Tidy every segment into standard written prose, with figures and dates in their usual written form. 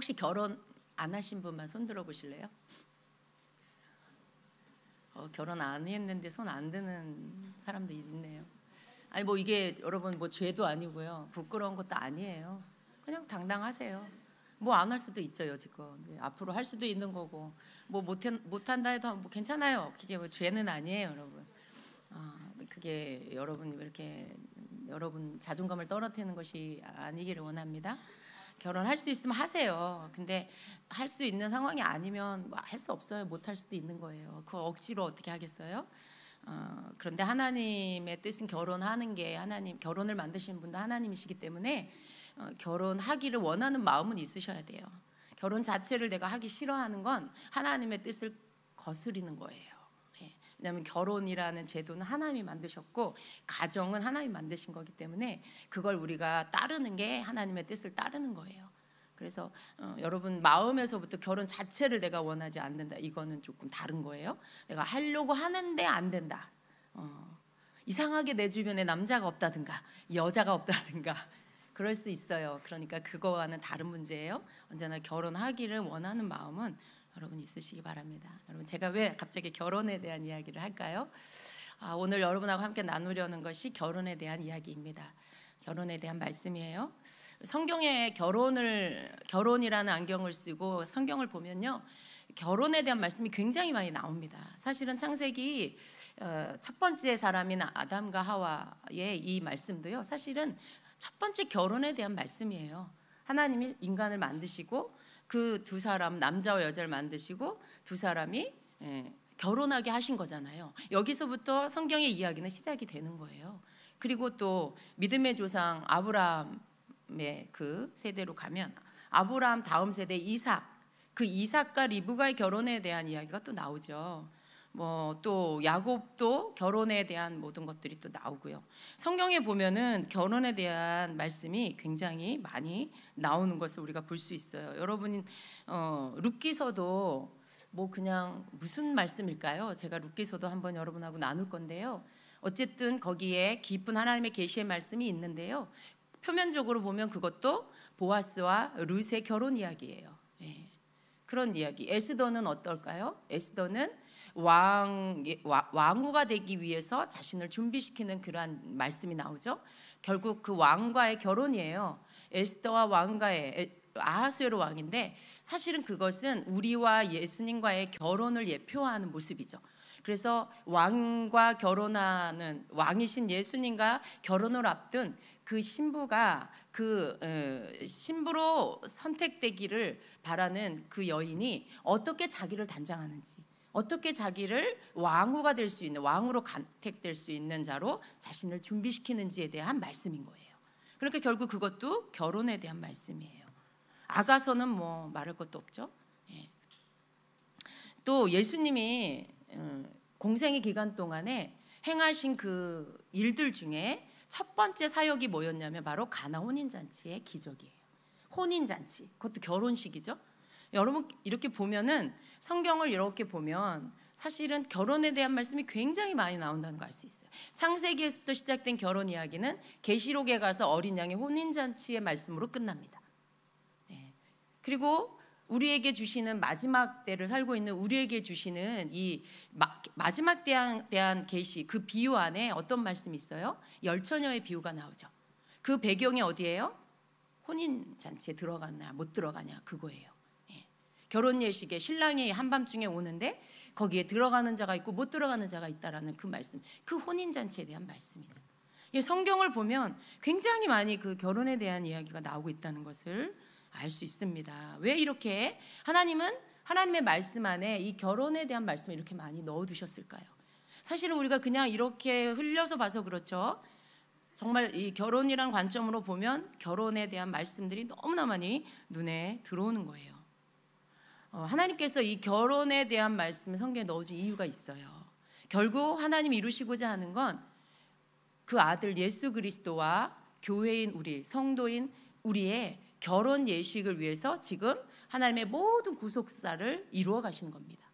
혹시 결혼 안 하신 분만 손 들어 보실래요? 결혼 안 했는데 손 안 드는 사람도 있네요. 아니 뭐 이게 여러분 뭐 죄도 아니고요, 부끄러운 것도 아니에요. 그냥 당당하세요. 뭐 안 할 수도 있죠, 여지껏. 이제 앞으로 할 수도 있는 거고, 뭐 못한다 해도 뭐 괜찮아요. 그게 뭐 죄는 아니에요, 여러분. 그게 여러분 이렇게 여러분 자존감을 떨어뜨리는 것이 아니기를 원합니다. 결혼할 수 있으면 하세요. 근데 할 수 있는 상황이 아니면 뭐 할 수 없어요. 못 할 수도 있는 거예요. 그걸 억지로 어떻게 하겠어요? 그런데 하나님의 뜻은 결혼하는 게, 하나님 결혼을 만드신 분도 하나님이시기 때문에 결혼하기를 원하는 마음은 있으셔야 돼요. 결혼 자체를 내가 하기 싫어하는 건 하나님의 뜻을 거스리는 거예요. 왜냐하면 결혼이라는 제도는 하나님이 만드셨고 가정은 하나님이 만드신 거기 때문에 그걸 우리가 따르는 게 하나님의 뜻을 따르는 거예요. 그래서 여러분 마음에서부터 결혼 자체를 내가 원하지 않는다, 이거는 조금 다른 거예요. 내가 하려고 하는데 안 된다. 이상하게 내 주변에 남자가 없다든가 여자가 없다든가 그럴 수 있어요. 그러니까 그거와는 다른 문제예요. 언제나 결혼하기를 원하는 마음은 여러분 있으시기 바랍니다. 여러분 제가 왜 갑자기 결혼에 대한 이야기를 할까요? 오늘 여러분하고 함께 나누려는 것이 결혼에 대한 이야기입니다. 결혼에 대한 말씀이에요. 성경에 결혼이라는 안경을 쓰고 성경을 보면요, 결혼에 대한 말씀이 굉장히 많이 나옵니다. 사실은 창세기 첫 번째 사람인 아담과 하와의 이 말씀도요, 사실은 첫 번째 결혼에 대한 말씀이에요. 하나님이 인간을 만드시고 그 두 사람, 남자와 여자를 만드시고 두 사람이 결혼하게 하신 거잖아요. 여기서부터 성경의 이야기는 시작이 되는 거예요. 그리고 또 믿음의 조상 아브라함의 그 세대로 가면 아브라함 다음 세대 이삭, 그 이삭과 리브가의 결혼에 대한 이야기가 또 나오죠. 뭐 또 야곱도 결혼에 대한 모든 것들이 또 나오고요. 성경에 보면은 결혼에 대한 말씀이 굉장히 많이 나오는 것을 우리가 볼 수 있어요. 여러분 룻기서도 뭐 그냥 무슨 말씀일까요? 제가 룻기서도 한번 여러분하고 나눌 건데요. 어쨌든 거기에 깊은 하나님의 계시의 말씀이 있는데요. 표면적으로 보면 그것도 보아스와 룻의 결혼 이야기예요. 그런 이야기. 에스더는 어떨까요? 에스더는 왕후가 되기 위해서 자신을 준비시키는 그러한 말씀이 나오죠. 결국 그 왕과의 결혼이에요. 에스더와 왕과의, 아하수에로 왕인데 사실은 그것은 우리와 예수님과의 결혼을 예표하는 모습이죠. 그래서 왕과 결혼하는, 왕이신 예수님과 결혼을 앞둔 그 신부가 그 신부로 선택되기를 바라는 그 여인이 어떻게 자기를 단장하는지, 어떻게 자기를 왕후가 될 수 있는, 왕으로 간택될 수 있는 자로 자신을 준비시키는지에 대한 말씀인 거예요. 그러니까 결국 그것도 결혼에 대한 말씀이에요. 아가서는 뭐 말할 것도 없죠. 또 예수님이 공생의 기간 동안에 행하신 그 일들 중에 첫 번째 사역이 뭐였냐면 바로 가나 혼인잔치의 기적이에요. 혼인잔치, 그것도 결혼식이죠. 여러분 이렇게 보면은, 성경을 이렇게 보면 사실은 결혼에 대한 말씀이 굉장히 많이 나온다는 걸 알 수 있어요. 창세기에서부터 시작된 결혼 이야기는 계시록에 가서 어린 양의 혼인잔치의 말씀으로 끝납니다. 그리고 우리에게 주시는 마지막 때를 살고 있는 우리에게 주시는 이 마지막 때에 대한 계시, 그 비유 안에 어떤 말씀이 있어요? 열처녀의 비유가 나오죠. 그 배경이 어디예요? 혼인잔치에 들어갔나 못 들어가냐, 그거예요. 결혼 예식에 신랑이 한밤중에 오는데 거기에 들어가는 자가 있고 못 들어가는 자가 있다라는 그 말씀, 그 혼인잔치에 대한 말씀이죠. 성경을 보면 굉장히 많이 그 결혼에 대한 이야기가 나오고 있다는 것을 알 수 있습니다. 왜 이렇게 하나님은 하나님의 말씀 안에 이 결혼에 대한 말씀을 이렇게 많이 넣어두셨을까요? 사실은 우리가 그냥 이렇게 흘려서 봐서 그렇죠. 정말 이 결혼이란 관점으로 보면 결혼에 대한 말씀들이 너무나 많이 눈에 들어오는 거예요. 하나님께서 이 결혼에 대한 말씀을 성경에 넣어준 이유가 있어요. 결국 하나님이 이루시고자 하는 건 그 아들 예수 그리스도와 교회인 우리, 성도인 우리의 결혼 예식을 위해서 지금 하나님의 모든 구속사를 이루어 가시는 겁니다.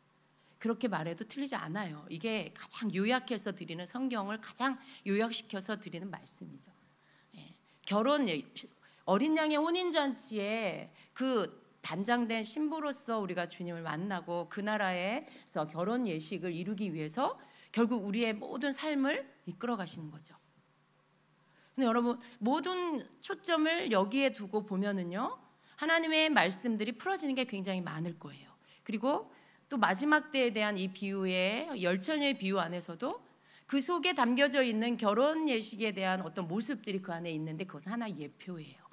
그렇게 말해도 틀리지 않아요. 이게 가장 요약해서 드리는, 성경을 가장 요약시켜서 드리는 말씀이죠. 결혼 어린 양의 혼인잔치에 그 단장된 신부로서 우리가 주님을 만나고 그 나라에서 결혼 예식을 이루기 위해서 결국 우리의 모든 삶을 이끌어 가시는 거죠. 근데 여러분, 모든 초점을 여기에 두고 보면은요, 하나님의 말씀들이 풀어지는 게 굉장히 많을 거예요. 그리고 또 마지막 때에 대한 이 비유의 열처녀의 비유 안에서도 그 속에 담겨져 있는 결혼 예식에 대한 어떤 모습들이 그 안에 있는데 그것은 하나의 예표예요.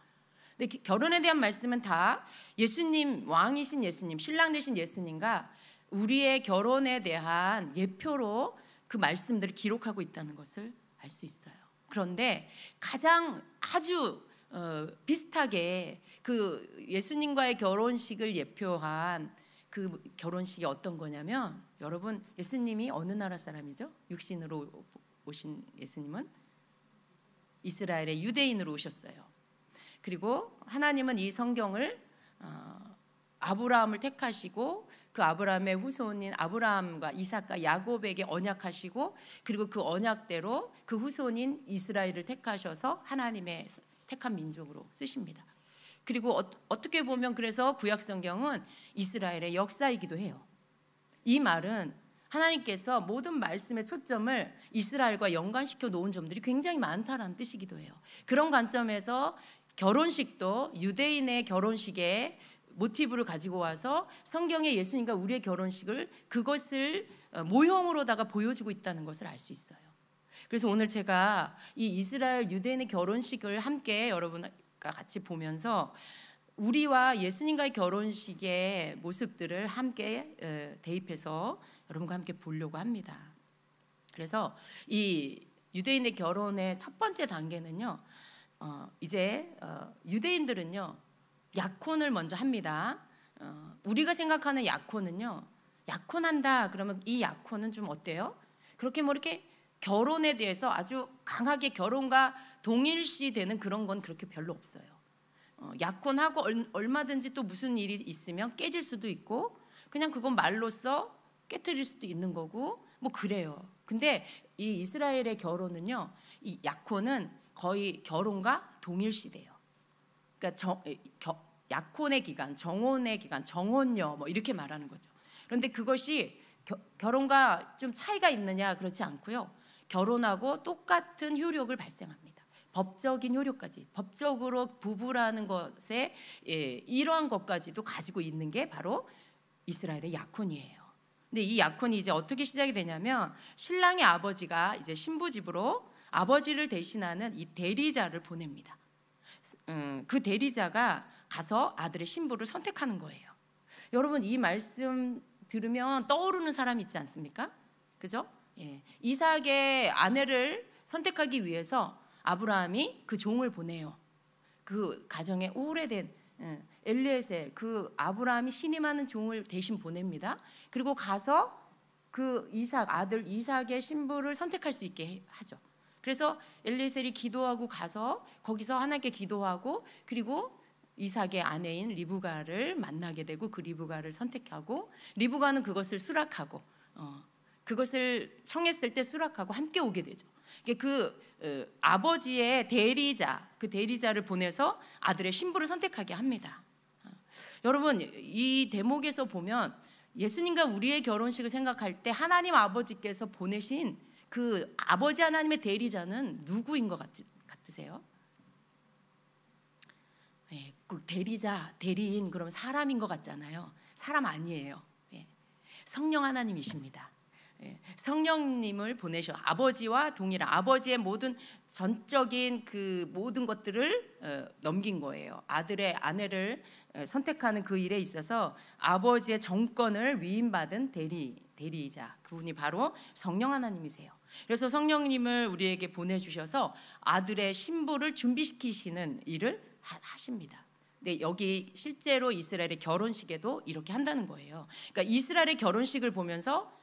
근데 결혼에 대한 말씀은 다 예수님, 왕이신 예수님, 신랑 되신 예수님과 우리의 결혼에 대한 예표로 그 말씀들을 기록하고 있다는 것을 알 수 있어요. 그런데 가장 아주 비슷하게 그 예수님과의 결혼식을 예표한 그 결혼식이 어떤 거냐면, 여러분, 예수님이 어느 나라 사람이죠? 육신으로 오신 예수님은 이스라엘의 유대인으로 오셨어요. 그리고 하나님은 이 성경을 아브라함을 택하시고 그 아브라함의 후손인 아브라함과 이삭과 야곱에게 언약하시고, 그리고 그 언약대로 그 후손인 이스라엘을 택하셔서 하나님의 택한 민족으로 쓰십니다. 그리고 어떻게 보면 그래서 구약 성경은 이스라엘의 역사이기도 해요. 이 말은 하나님께서 모든 말씀의 초점을 이스라엘과 연관시켜 놓은 점들이 굉장히 많다라는 뜻이기도 해요. 그런 관점에서 결혼식도 유대인의 결혼식에 모티브를 가지고 와서 성경의 예수님과 우리의 결혼식을 그것을 모형으로다가 보여주고 있다는 것을 알 수 있어요. 그래서 오늘 제가 이 이스라엘 유대인의 결혼식을 함께 여러분과 같이 보면서 우리와 예수님과의 결혼식의 모습들을 함께 대입해서 여러분과 함께 보려고 합니다. 그래서 이 유대인의 결혼의 첫 번째 단계는요, 이제 유대인들은요 약혼을 먼저 합니다. 우리가 생각하는 약혼은요, 약혼한다 그러면 이 약혼은 좀 어때요? 그렇게 뭐 이렇게 결혼에 대해서 아주 강하게 결혼과 동일시되는 그런 건 그렇게 별로 없어요. 약혼하고 얼마든지 또 무슨 일이 있으면 깨질 수도 있고 그냥 그건 말로써 깨트릴 수도 있는 거고 뭐 그래요. 근데 이 이스라엘의 결혼은요, 이 약혼은 거의 결혼과 동일시돼요. 그러니까 약혼의 기간, 정혼의 기간, 정혼녀 뭐 이렇게 말하는 거죠. 그런데 그것이 결혼과 좀 차이가 있느냐, 그렇지 않고요. 결혼하고 똑같은 효력을 발생합니다. 법적인 효력까지, 법적으로 부부라는 것에 이러한 것까지도 가지고 있는 게 바로 이스라엘의 약혼이에요. 근데 이 약혼이 이제 어떻게 시작이 되냐면, 신랑의 아버지가 이제 신부 집으로 아버지를 대신하는 이 대리자를 보냅니다. 그 대리자가 가서 아들의 신부를 선택하는 거예요. 여러분, 이 말씀 들으면 떠오르는 사람 있지 않습니까? 그죠? 예. 이삭의 아내를 선택하기 위해서 아브라함이 그 종을 보내요. 그 가정에 오래된 엘리에셀, 그 아브라함이 신임하는 종을 대신 보냅니다. 그리고 가서 그 아들 이삭의 신부를 선택할 수 있게 하죠. 그래서 엘리에셀이 기도하고 가서 거기서 하나님께 기도하고, 그리고 이삭의 아내인 리브가를 만나게 되고 그 리브가를 선택하고, 리브가는 그것을 수락하고 그것을 청했을 때 수락하고 함께 오게 되죠. 아버지의 대리자, 그 대리자를 보내서 아들의 신부를 선택하게 합니다. 여러분, 이 대목에서 보면 예수님과 우리의 결혼식을 생각할 때 하나님 아버지께서 보내신 그 아버지 하나님의 대리자는 누구인 것 같으세요? 네, 그 대리인 그러면 사람인 것 같잖아요. 사람 아니에요. 네, 성령 하나님이십니다. 네, 성령님을 보내셔 아버지와 동일한 아버지의 모든 전적인 그 모든 것들을 넘긴 거예요. 아내를 선택하는 그 일에 있어서 아버지의 정권을 위임받은 대리이자 그분이 바로 성령 하나님이세요. 그래서 성령님을 우리에게 보내주셔서 아들의 신부를 준비시키시는 일을 하십니다. 근데 여기 실제로 이스라엘의 결혼식에도 이렇게 한다는 거예요. 그러니까 이스라엘의 결혼식을 보면서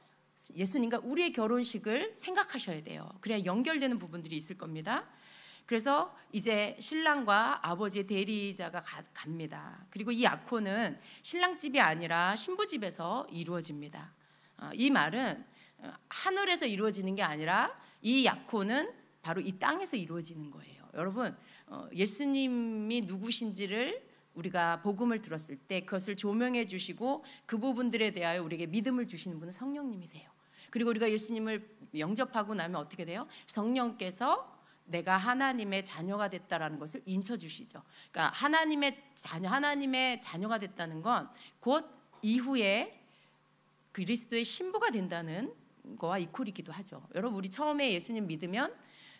예수님과 우리의 결혼식을 생각하셔야 돼요. 그래야 연결되는 부분들이 있을 겁니다. 그래서 이제 신랑과 아버지의 대리자가 갑니다. 그리고 이 약혼은 신랑 집이 아니라 신부 집에서 이루어집니다. 이 말은 하늘에서 이루어지는 게 아니라 이 약혼은 바로 이 땅에서 이루어지는 거예요. 여러분, 예수님이 누구신지를 우리가 복음을 들었을 때 그것을 조명해 주시고 그 부분들에 대하여 우리에게 믿음을 주시는 분은 성령님이세요. 그리고 우리가 예수님을 영접하고 나면 어떻게 돼요? 성령께서 내가 하나님의 자녀가 됐다라는 것을 인쳐 주시죠. 그러니까 하나님의 자녀가 됐다는 건 곧 이후에 그리스도의 신부가 된다는 거와 이퀄이기도 하죠. 여러분, 우리 처음에 예수님 믿으면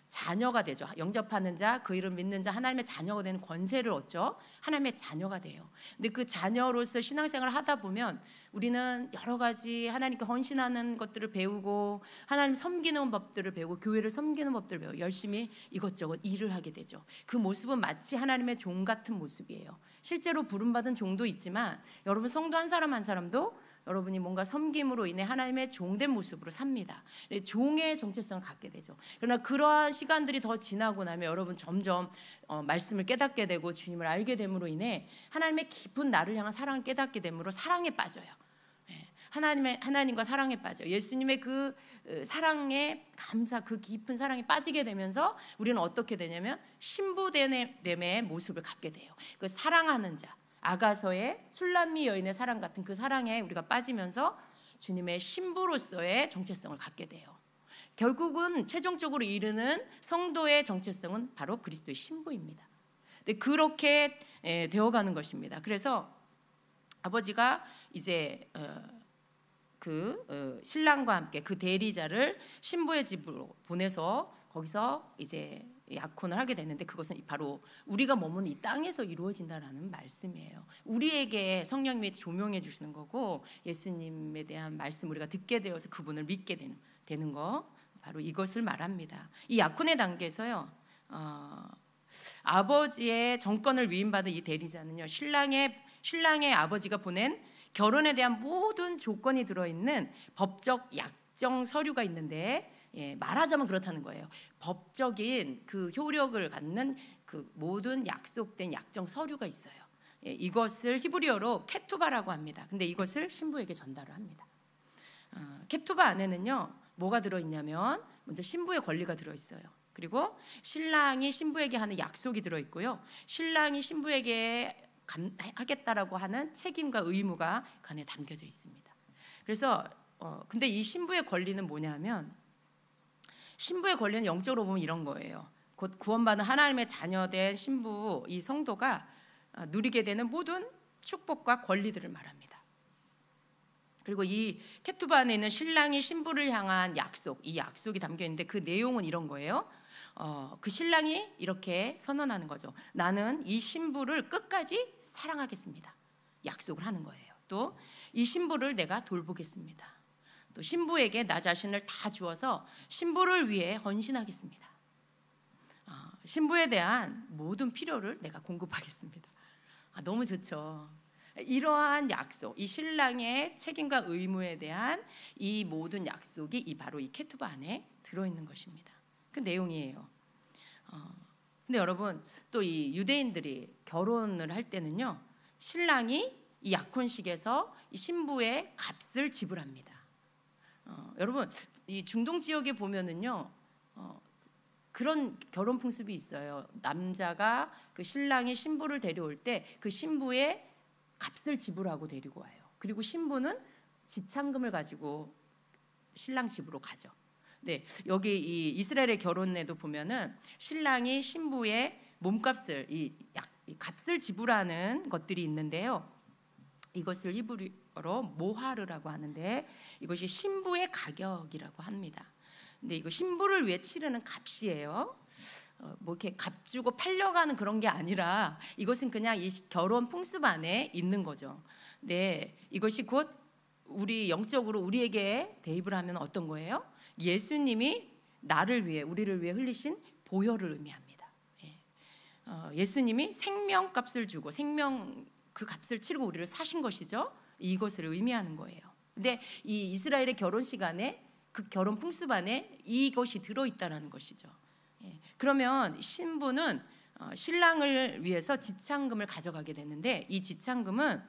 자녀가 되죠. 영접하는 자, 그 이름 믿는 자, 하나님의 자녀가 되는 권세를 얻죠. 하나님의 자녀가 돼요. 근데 그 자녀로서 신앙생활을 하다 보면 우리는 여러 가지 하나님께 헌신하는 것들을 배우고 하나님 섬기는 법들을 배우고 교회를 섬기는 법들을 배우고 열심히 이것저것 일을 하게 되죠. 그 모습은 마치 하나님의 종 같은 모습이에요. 실제로 부름받은 종도 있지만 여러분, 성도 한 사람 한 사람도 여러분이 뭔가 섬김으로 인해 하나님의 종된 모습으로 삽니다. 종의 정체성을 갖게 되죠. 그러나 그러한 시간들이 더 지나고 나면 여러분 점점 말씀을 깨닫게 되고 주님을 알게 됨으로 인해 하나님의 깊은 나를 향한 사랑을 깨닫게 됨으로 사랑에 빠져요. 하나님과 사랑에 빠져 예수님의 그 사랑에 감사, 그 깊은 사랑에 빠지게 되면서 우리는 어떻게 되냐면 신부됨의 모습을 갖게 돼요. 그 사랑하는 자, 아가서의 술람미 여인의 사랑 같은 그 사랑에 우리가 빠지면서 주님의 신부로서의 정체성을 갖게 돼요. 결국은 최종적으로 이르는 성도의 정체성은 바로 그리스도의 신부입니다. 근데 그렇게 되어가는 것입니다. 그래서 아버지가 이제 신랑과 함께 그 대리자를 신부의 집으로 보내서 거기서 이제 약혼을 하게 되는데 그것은 바로 우리가 머무는 이 땅에서 이루어진다라는 말씀이에요. 우리에게 성령님이 조명해 주시는 거고 예수님에 대한 말씀 우리가 듣게 되어서 그분을 믿게 되는 거, 바로 이것을 말합니다. 이 약혼의 단계에서요, 아버지의 정권을 위임받은 이 대리자는요, 신랑의 아버지가 보낸 결혼에 대한 모든 조건이 들어있는 법적 약정 서류가 있는데, 말하자면 그렇다는 거예요. 법적인 그 효력을 갖는 그 모든 약속된 약정 서류가 있어요. 이것을 히브리어로 케투바라고 합니다. 근데 이것을 신부에게 전달을 합니다. 케투바 안에는요, 뭐가 들어있냐면 먼저 신부의 권리가 들어있어요. 그리고 신랑이 신부에게 하는 약속이 들어있고요, 신랑이 신부에게 하겠다라고 하는 책임과 의무가 그 안에 담겨져 있습니다. 그래서 근데 이 신부의 권리는 뭐냐면, 신부의 권리는 영적으로 보면 이런 거예요. 곧 구원받은 하나님의 자녀된 신부, 이 성도가 누리게 되는 모든 축복과 권리들을 말합니다. 그리고 이 케투바 안에 있는 신랑이 신부를 향한 약속, 이 약속이 담겨 있는데 그 내용은 이런 거예요. 그 신랑이 이렇게 선언하는 거죠. 나는 이 신부를 끝까지 사랑하겠습니다. 약속을 하는 거예요. 또 이 신부를 내가 돌보겠습니다. 또 신부에게 나 자신을 다 주어서 신부를 위해 헌신하겠습니다. 신부에 대한 모든 필요를 내가 공급하겠습니다. 너무 좋죠. 이러한 약속, 이 신랑의 책임과 의무에 대한 이 모든 약속이 바로 이 케투바 안에 들어있는 것입니다. 그 내용이에요. 근데 여러분, 또 이 유대인들이 결혼을 할 때는요, 신랑이 이 약혼식에서 이 신부의 값을 지불합니다. 여러분, 이 중동 지역에 보면은요, 그런 결혼 풍습이 있어요. 남자가 그 신랑이 신부를 데려올 때 그 신부의 값을 지불하고 데리고 와요. 그리고 신부는 지참금을 가지고 신랑 집으로 가죠. 네, 여기 이 이스라엘의 결혼에도 보면은 신랑이 신부의 몸값을 이 값을 지불하는 것들이 있는데요. 이것을 히브리어로 모하르라고 하는데 이것이 신부의 가격이라고 합니다. 근데 이거 신부를 위해 치르는 값이에요. 뭐 이렇게 값 주고 팔려가는 그런 게 아니라 이것은 그냥 이 결혼 풍습 안에 있는 거죠. 네, 이것이 곧 우리 영적으로 우리에게 대입을 하면 어떤 거예요? 예수님이 나를 위해, 우리를 위해 흘리신 보혈을 의미합니다. 예수님이 생명값을 주고 생명 그 값을 치르고 우리를 사신 것이죠. 이것을 의미하는 거예요. 근데 이 이스라엘의 결혼식 안에 그 결혼 풍습 안에 이것이 들어있다는 것이죠. 그러면 신부는 신랑을 위해서 지참금을 가져가게 되는데 이 지참금은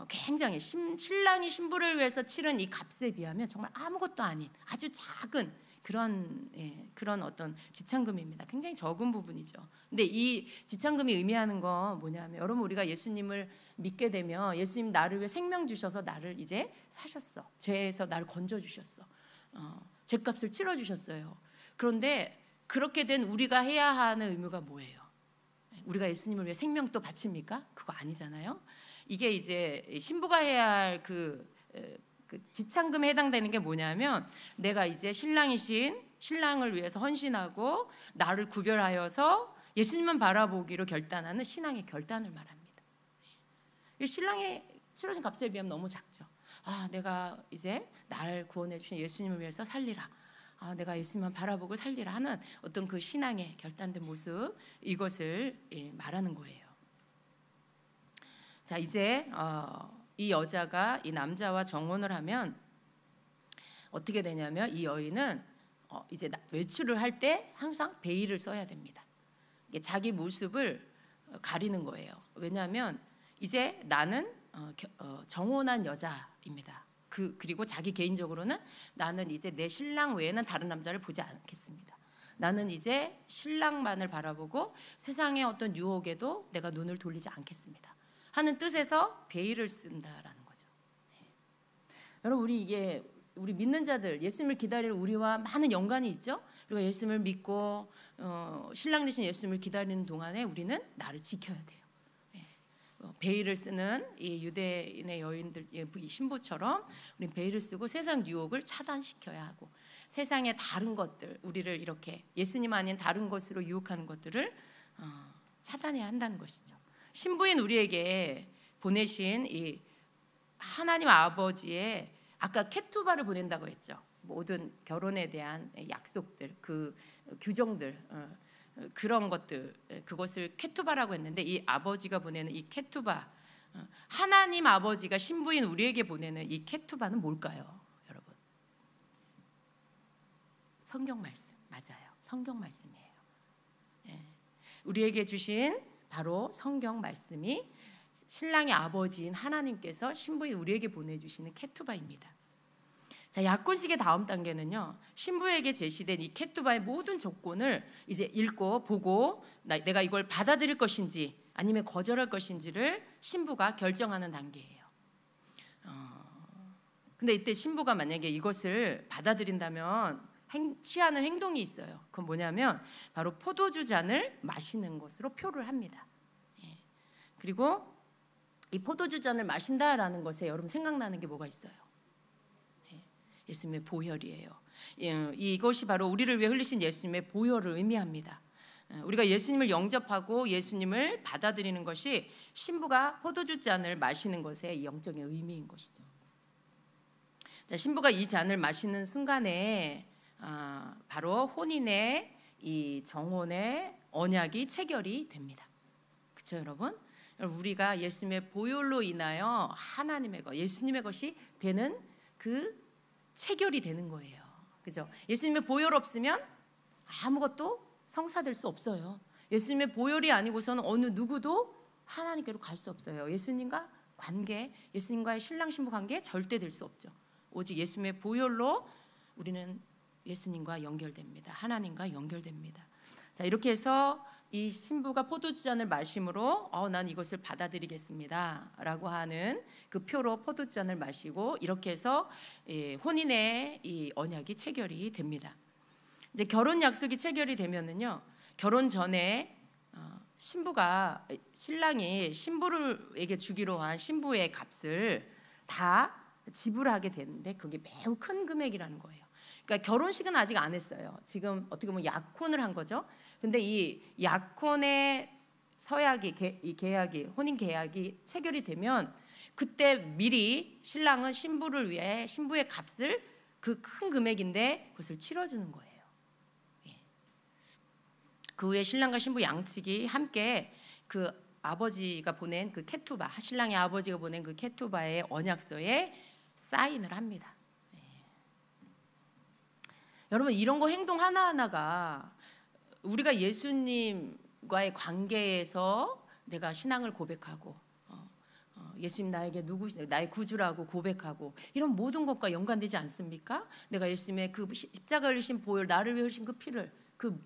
굉장히 신랑이 신부를 위해서 치른 이 값에 비하면 정말 아무것도 아닌 아주 작은 그런 어떤 지참금입니다. 굉장히 적은 부분이죠. 근데 이 지참금이 의미하는 건 뭐냐면, 여러분 우리가 예수님을 믿게 되면 예수님 나를 위해 생명 주셔서 나를 이제 사셨어. 죄에서 나를 건져 주셨어. 죄값을 치러 주셨어요. 그런데 그렇게 된 우리가 해야 하는 의무가 뭐예요? 우리가 예수님을 위해 생명 또 바칩니까? 그거 아니잖아요. 이게 이제 신부가 해야 할 그 지참금에 해당되는 게 뭐냐면, 내가 이제 신랑이신 신랑을 위해서 헌신하고 나를 구별하여서 예수님만 바라보기로 결단하는 신앙의 결단을 말합니다. 신랑이 치러진 값에 비하면 너무 작죠. 내가 이제 나를 구원해 주신 예수님을 위해서 살리라. 내가 예수님만 바라보고 살리라 하는 어떤 그 신앙의 결단된 모습, 이것을 말하는 거예요. 자, 이제 이 여자가 이 남자와 정혼을 하면 어떻게 되냐면, 이 여인은 이제 외출을 할 때 항상 베일을 써야 됩니다. 이게 자기 모습을 가리는 거예요. 왜냐하면 이제 나는 정혼한 여자입니다. 그리고 자기 개인적으로는 나는 이제 내 신랑 외에는 다른 남자를 보지 않겠습니다. 나는 이제 신랑만을 바라보고 세상의 어떤 유혹에도 내가 눈을 돌리지 않겠습니다 하는 뜻에서 베일을 쓴다라는 거죠. 여러분, 우리 믿는 자들, 예수님을 기다릴 우리와 많은 연관이 있죠. 우리가 예수님을 믿고 신랑 되신 예수님을 기다리는 동안에 우리는 나를 지켜야 돼요. 베일을 쓰는 이 유대인의 여인들, 이 신부처럼 우리는 베일을 쓰고 세상 유혹을 차단시켜야 하고, 세상의 다른 것들, 우리를 이렇게 예수님 아닌 다른 것으로 유혹하는 것들을 차단해야 한다는 것이죠. 신부인 우리에게 보내신 이 하나님 아버지의, 아까 케투바를 보낸다고 했죠. 모든 결혼에 대한 약속들, 그 규정들, 그런 것들, 그것을 케투바라고 했는데, 이 아버지가 보내는 이 케투바, 하나님 아버지가 신부인 우리에게 보내는 이 케투바는 뭘까요, 여러분? 성경 말씀, 맞아요. 성경 말씀이에요. 우리에게 주신 바로 성경 말씀이 신랑의 아버지인 하나님께서 신부인 우리에게 보내주시는 케투바입니다. 자, 약혼식의 다음 단계는요, 신부에게 제시된 이 케투바의 모든 조건을 이제 읽고 보고 내가 이걸 받아들일 것인지 아니면 거절할 것인지를 신부가 결정하는 단계예요. 근데 이때 신부가 만약에 이것을 받아들인다면 취하는 행동이 있어요. 그건 뭐냐면 바로 포도주 잔을 마시는 것으로 표를 합니다. 그리고 이 포도주 잔을 마신다라는 것에 여러분 생각나는 게 뭐가 있어요? 예수님의 보혈이에요. 이것이 바로 우리를 위해 흘리신 예수님의 보혈을 의미합니다. 우리가 예수님을 영접하고 예수님을 받아들이는 것이 신부가 포도주 잔을 마시는 것의 영적인 의미인 것이죠. 자, 신부가 이 잔을 마시는 순간에 바로 혼인의 이 정혼의 언약이 체결이 됩니다. 그렇죠, 여러분? 우리가 예수님의 보혈로 인하여 하나님의 것, 예수님의 것이 되는 그 체결이 되는 거예요. 그죠? 예수님의 보혈 없으면 아무것도 성사될 수 없어요. 예수님의 보혈이 아니고서는 어느 누구도 하나님께로 갈 수 없어요. 예수님과 관계, 예수님과의 신랑 신부 관계 절대 될 수 없죠. 오직 예수님의 보혈로 우리는 예수님과 연결됩니다. 하나님과 연결됩니다. 자, 이렇게 해서 이 신부가 포도주잔을 마심으로 난 이것을 받아들이겠습니다 라고 하는 그 표로 포도주잔을 마시고, 이렇게 해서 혼인의 이 언약이 체결이 됩니다. 이제 결혼 약속이 체결이 되면은요, 결혼 전에 신랑이 신부에게 주기로 한 신부의 값을 다 지불하게 되는데, 그게 매우 큰 금액이라는 거예요. 그러니까 결혼식은 아직 안 했어요. 지금 어떻게 보면 약혼을 한 거죠. 근데 이 약혼의 이 계약이, 혼인 계약이 체결이 되면 그때 미리 신랑은 신부를 위해 신부의 값을, 그 큰 금액인데 그것을 치러주는 거예요. 그 후에 신랑과 신부 양측이 함께 그 아버지가 보낸 그 케투바, 신랑의 아버지가 보낸 그 케투바의 언약서에 사인을 합니다. 여러분, 이런 거 행동 하나하나가 우리가 예수님과의 관계에서 내가 신앙을 고백하고 예수님 나에게 나의 구주라고 고백하고 이런 모든 것과 연관되지 않습니까? 내가 예수님의 그 십자가를 흘리신 보혈, 나를 위해 흘리신 그 피를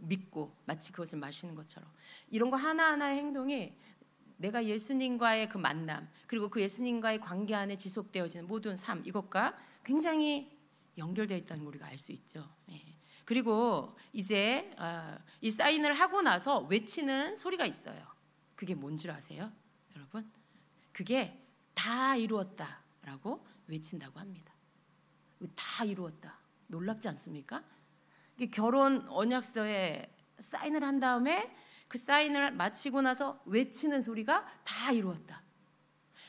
믿고 마치 그것을 마시는 것처럼 이런 거 하나하나의 행동이 내가 예수님과의 그 만남, 그리고 그 예수님과의 관계 안에 지속되어지는 모든 삶, 이것과 굉장히 연결되어 있다는 걸 우리가 알 수 있죠. 그리고 이제 이 사인을 하고 나서 외치는 소리가 있어요. 그게 뭔 줄 아세요, 여러분? 그게 다 이루었다라고 외친다고 합니다. 다 이루었다. 놀랍지 않습니까? 결혼 언약서에 사인을 한 다음에 그 사인을 마치고 나서 외치는 소리가 다 이루었다.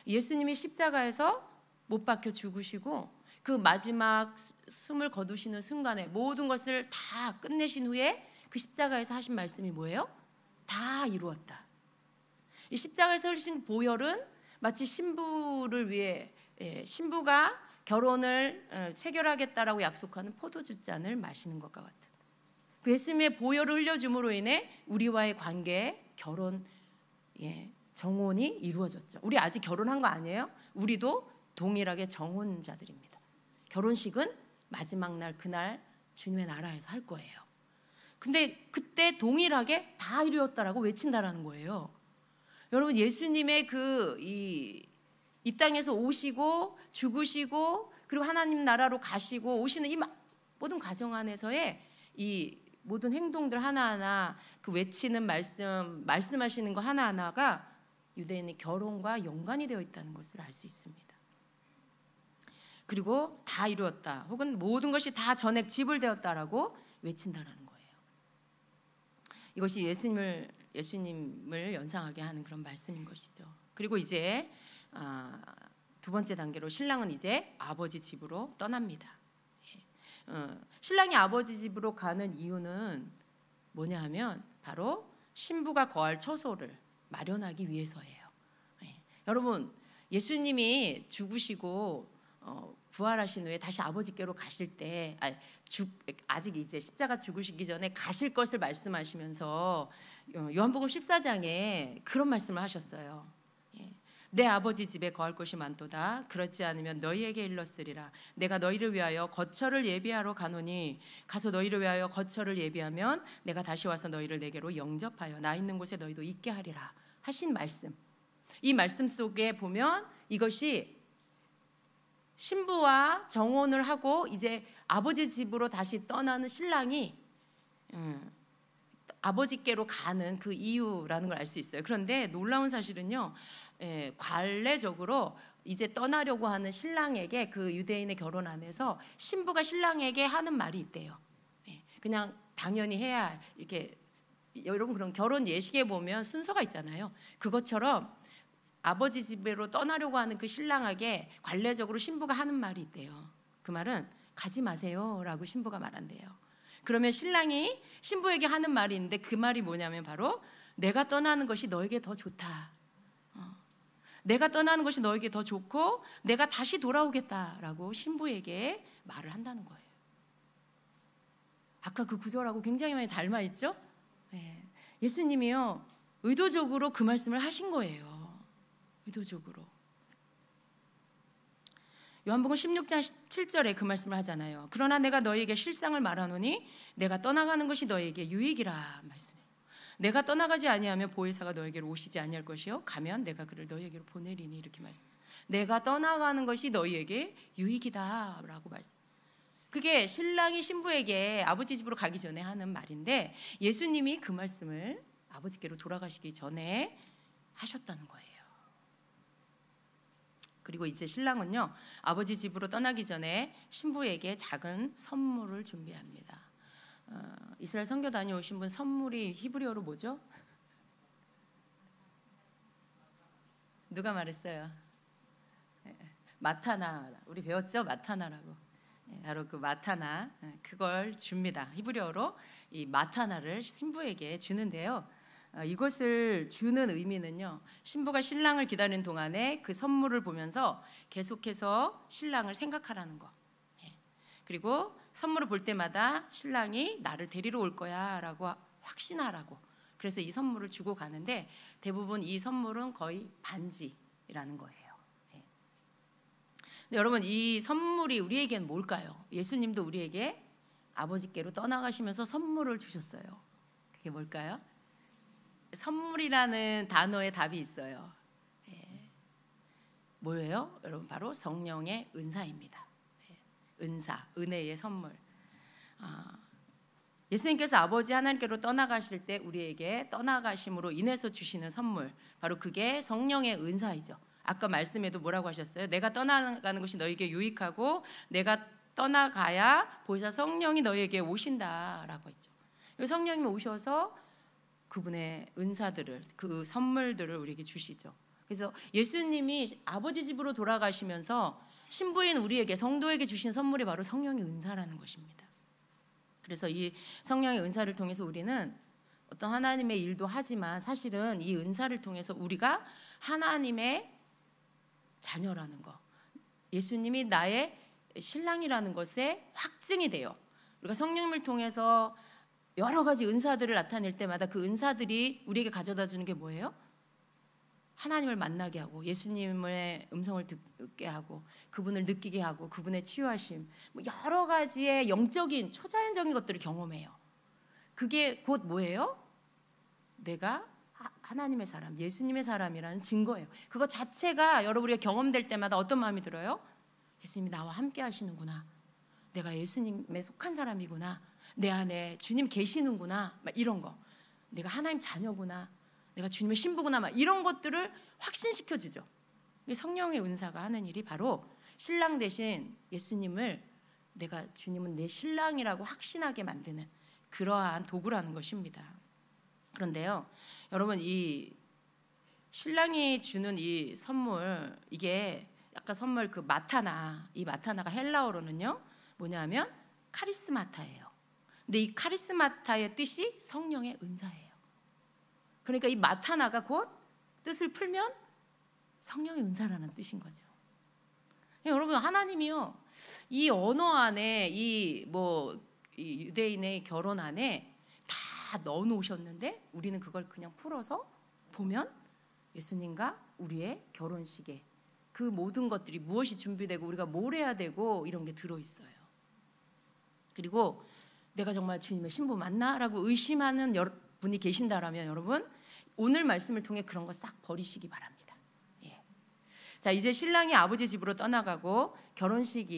예수님이 십자가에서 못 박혀 죽으시고 그 마지막 숨을 거두시는 순간에 모든 것을 다 끝내신 후에 그 십자가에서 하신 말씀이 뭐예요? 다 이루었다. 이 십자가에서 흘리신 보혈은 마치 신부를 위해 신부가 결혼을 체결하겠다라고 약속하는 포도주 잔을 마시는 것과 같은 그 예수님의 보혈을 흘려줌으로 인해 우리와의 관계, 결혼, 정혼이 이루어졌죠. 우리 아직 결혼한 거 아니에요? 우리도 동일하게 정혼자들입니다. 결혼식은 마지막 날 그날 주님의 나라에서 할 거예요. 근데 그때 동일하게 다 이루었다라고 외친다라는 거예요. 여러분, 예수님의 이 땅에서 오시고 죽으시고 그리고 하나님 나라로 가시고 오시는 이 모든 과정 안에서의 이 모든 행동들 하나하나 그 외치는 말씀하시는 거 하나하나가 유대인의 결혼과 연관이 되어 있다는 것을 알 수 있습니다. 그리고 다 이루었다 혹은 모든 것이 다 전액 지불되었다라고 외친다라는 거예요. 이것이 예수님을 연상하게 하는 그런 말씀인 것이죠. 그리고 이제 두 번째 단계로 신랑은 이제 아버지 집으로 떠납니다. 신랑이 아버지 집으로 가는 이유는 뭐냐 하면 바로 신부가 거할 처소를 마련하기 위해서예요. 여러분, 예수님이 죽으시고 부활하신 후에 다시 아버지께로 가실 때 아직 이제 십자가 죽으시기 전에 가실 것을 말씀하시면서 요한복음 14장에 그런 말씀을 하셨어요. 내 아버지 집에 거할 곳이 많도다. 그렇지 않으면 너희에게 일렀으리라. 내가 너희를 위하여 거처를 예비하러 가노니 가서 너희를 위하여 거처를 예비하면 내가 다시 와서 너희를 내게로 영접하여 나 있는 곳에 너희도 있게 하리라 하신 말씀. 이 말씀 속에 보면 이것이 신부와 정혼을 하고 이제 아버지 집으로 다시 떠나는 신랑이 아버지께로 가는 그 이유라는 걸 알 수 있어요. 그런데 놀라운 사실은요, 관례적으로 이제 떠나려고 하는 신랑에게 그 유대인의 결혼 안에서 신부가 신랑에게 하는 말이 있대요. 그냥 당연히 해야 할, 이렇게 여러분 그런 결혼 예식에 보면 순서가 있잖아요. 그것처럼 아버지 집으로 떠나려고 하는 그 신랑에게 관례적으로 신부가 하는 말이 있대요. 그 말은 가지 마세요라고 신부가 말한대요. 그러면 신랑이 신부에게 하는 말이 있는데 그 말이 뭐냐면 바로 내가 떠나는 것이 너에게 더 좋다. 내가 떠나는 것이 너에게 더 좋고 내가 다시 돌아오겠다라고 신부에게 말을 한다는 거예요. 아까 그 구절하고 굉장히 많이 닮아 있죠? 예수님이요, 의도적으로 그 말씀을 하신 거예요. 의도적으로. 요한복음 16장 7절에 그 말씀을 하잖아요. 그러나 내가 너희에게 실상을 말하노니 내가 떠나가는 것이 너희에게 유익이라 말씀해요. 내가 떠나가지 아니하면 보혜사가 너희에게로 오시지 아니할 것이요 가면 내가 그를 너희에게로 보내리니 이렇게 말씀. 내가 떠나가는 것이 너희에게 유익이다라고 말씀. 그게 신랑이 신부에게 아버지 집으로 가기 전에 하는 말인데 예수님이 그 말씀을 아버지께로 돌아가시기 전에 하셨다는 거예요. 그리고 이제 신랑은요, 아버지 집으로 떠나기 전에 신부에게 작은 선물을 준비합니다. 이스라엘 선교 다녀오신 분 선물이 히브리어로 뭐죠? 누가 말했어요? 마타나. 우리 배웠죠? 마타나라고. 바로 그 마타나, 그걸 줍니다. 히브리어로 이 마타나를 신부에게 주는데요. 이것을 주는 의미는요, 신부가 신랑을 기다리는 동안에 그 선물을 보면서 계속해서 신랑을 생각하라는 거. 그리고 선물을 볼 때마다 신랑이 나를 데리러 올 거야 라고 확신하라고. 그래서 이 선물을 주고 가는데 대부분 이 선물은 거의 반지라는 거예요. 근데 여러분, 이 선물이 우리에게는 뭘까요? 예수님도 우리에게 아버지께로 떠나가시면서 선물을 주셨어요. 그게 뭘까요? 선물이라는 단어에 답이 있어요. 뭐예요? 여러분, 바로 성령의 은사입니다. 은사, 은혜의 선물. 예수님께서 아버지 하나님께로 떠나가실 때 우리에게 떠나가심으로 인해서 주시는 선물, 바로 그게 성령의 은사이죠. 아까 말씀에도 뭐라고 하셨어요? 내가 떠나가는 것이 너에게 유익하고 내가 떠나가야 보혜사 성령이 너에게 오신다라고 했죠. 성령님이 오셔서 그분의 은사들을, 그 선물들을 우리에게 주시죠. 그래서 예수님이 아버지 집으로 돌아가시면서 신부인 우리에게, 성도에게 주신 선물이 바로 성령의 은사라는 것입니다. 그래서 이 성령의 은사를 통해서 우리는 어떤 하나님의 일도 하지만 사실은 이 은사를 통해서 우리가 하나님의 자녀라는 거, 예수님이 나의 신랑이라는 것에 확증이 돼요. 우리가 성령님을 통해서 여러 가지 은사들을 나타낼 때마다 그 은사들이 우리에게 가져다 주는 게 뭐예요? 하나님을 만나게 하고 예수님의 음성을 듣게 하고 그분을 느끼게 하고 그분의 치유하심, 여러 가지의 영적인 초자연적인 것들을 경험해요. 그게 곧 뭐예요? 내가 하나님의 사람, 예수님의 사람이라는 증거예요. 그거 자체가 여러분 우리가 경험될 때마다 어떤 마음이 들어요? 예수님이 나와 함께 하시는구나, 내가 예수님에 속한 사람이구나, 내 안에 주님 계시는구나, 막 이런 거, 내가 하나님 자녀구나, 내가 주님의 신부구나, 막 이런 것들을 확신시켜 주죠. 성령의 은사가 하는 일이 바로 신랑 대신 예수님을, 내가 주님은 내 신랑이라고 확신하게 만드는 그러한 도구라는 것입니다. 그런데요, 여러분, 이 신랑이 주는 이 선물, 이게 약간 선물 그 마타나, 이 마타나가 헬라어로는요 뭐냐면 카리스마타예요. 근데 이 카리스마타의 뜻이 성령의 은사예요. 그러니까 이 마타나가 곧 뜻을 풀면 성령의 은사라는 뜻인 거죠. 여러분, 하나님이요 이 언어 안에, 이 유대인의 결혼 안에 다 넣어 놓으셨는데 우리는 그걸 그냥 풀어서 보면 예수님과 우리의 결혼식에 그 모든 것들이 무엇이 준비되고 우리가 뭘 해야 되고 이런 게 들어있어요. 그리고 내가 정말 주님의 신부 맞나? 라고 의심하는 분이 계신다라면 여러분, 오늘 말씀을 통해 그런 거 싹 버리시기 바랍니다. 자, 이제 신랑이 아버지 집으로 떠나가고 결혼식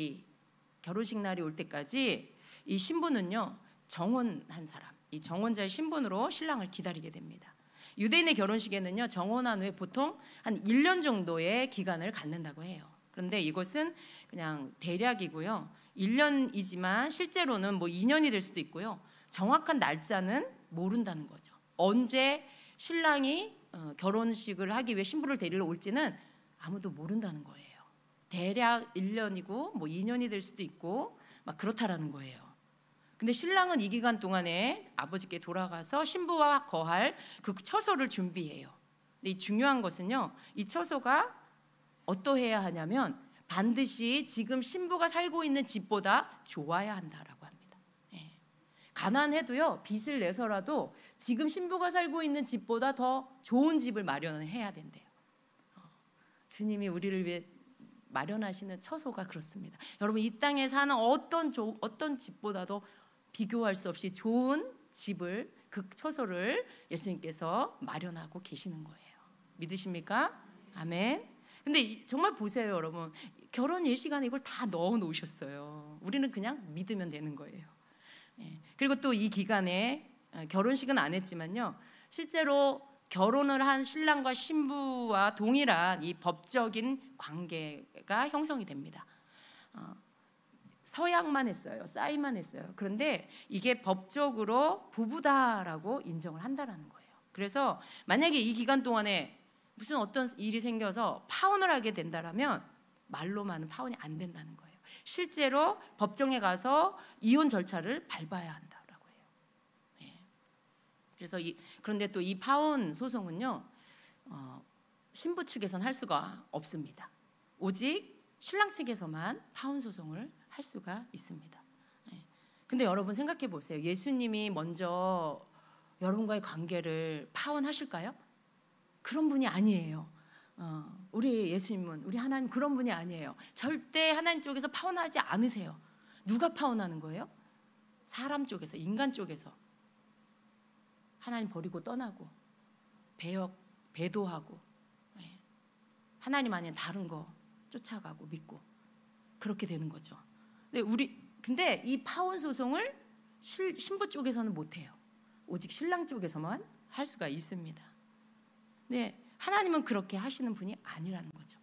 날이 올 때까지 이 신부는요 정혼한 사람, 이 정혼자의 신분으로 신랑을 기다리게 됩니다. 유대인의 결혼식에는요 정혼한 후에 보통 한 1년 정도의 기간을 갖는다고 해요. 그런데 이것은 그냥 대략이고요, 1년이지만 실제로는 2년이 될 수도 있고요, 정확한 날짜는 모른다는 거죠. 언제 신랑이 결혼식을 하기 위해 신부를 데리러 올지는 아무도 모른다는 거예요. 대략 1년이고 2년이 될 수도 있고 막 그렇다라는 거예요. 근데 신랑은 이 기간 동안에 아버지께 돌아가서 신부와 거할 그 처소를 준비해요. 근데 이 중요한 것은요, 이 처소가 어떠해야 하냐면 반드시 지금 신부가 살고 있는 집보다 좋아야 한다라고 합니다. 가난해도요 빚을 내서라도 지금 신부가 살고 있는 집보다 더 좋은 집을 마련해야 된대요. 주님이 우리를 위해 마련하시는 처소가 그렇습니다. 여러분, 이 땅에 사는 어떤 집보다도 비교할 수 없이 좋은 집을, 그 처소를 예수님께서 마련하고 계시는 거예요. 믿으십니까? 아멘. 근데 정말 보세요, 여러분. 결혼 예시간에 이걸 다 넣어 놓으셨어요. 우리는 그냥 믿으면 되는 거예요. 그리고 또 이 기간에 결혼식은 안 했지만요, 실제로 결혼을 한 신랑과 신부와 동일한 이 법적인 관계가 형성이 됩니다. 서약만 했어요. 사인만 했어요. 그런데 이게 법적으로 부부다라고 인정을 한다라는 거예요. 그래서 만약에 이 기간 동안에 무슨 어떤 일이 생겨서 파혼을 하게 된다라면 말로만은 파혼이 안 된다는 거예요. 실제로 법정에 가서 이혼 절차를 밟아야 한다라고 해요. 그래서 그런데 또 이 파혼 소송은요, 신부 측에선 할 수가 없습니다. 오직 신랑 측에서만 파혼 소송을 할 수가 있습니다. 근데 여러분 생각해 보세요. 예수님이 먼저 여러분과의 관계를 파혼하실까요? 그런 분이 아니에요. 우리 예수님은, 우리 하나님 그런 분이 아니에요. 절대 하나님 쪽에서 파혼하지 않으세요. 누가 파혼하는 거예요? 사람 쪽에서, 인간 쪽에서. 하나님 버리고 떠나고 배도하고 하나님 아닌 다른 거 쫓아가고 믿고 그렇게 되는 거죠. 근데 이 파혼 소송을 신부 쪽에서는 못 해요. 오직 신랑 쪽에서만 할 수가 있습니다. 네, 하나님은 그렇게 하시는 분이 아니라는 거죠.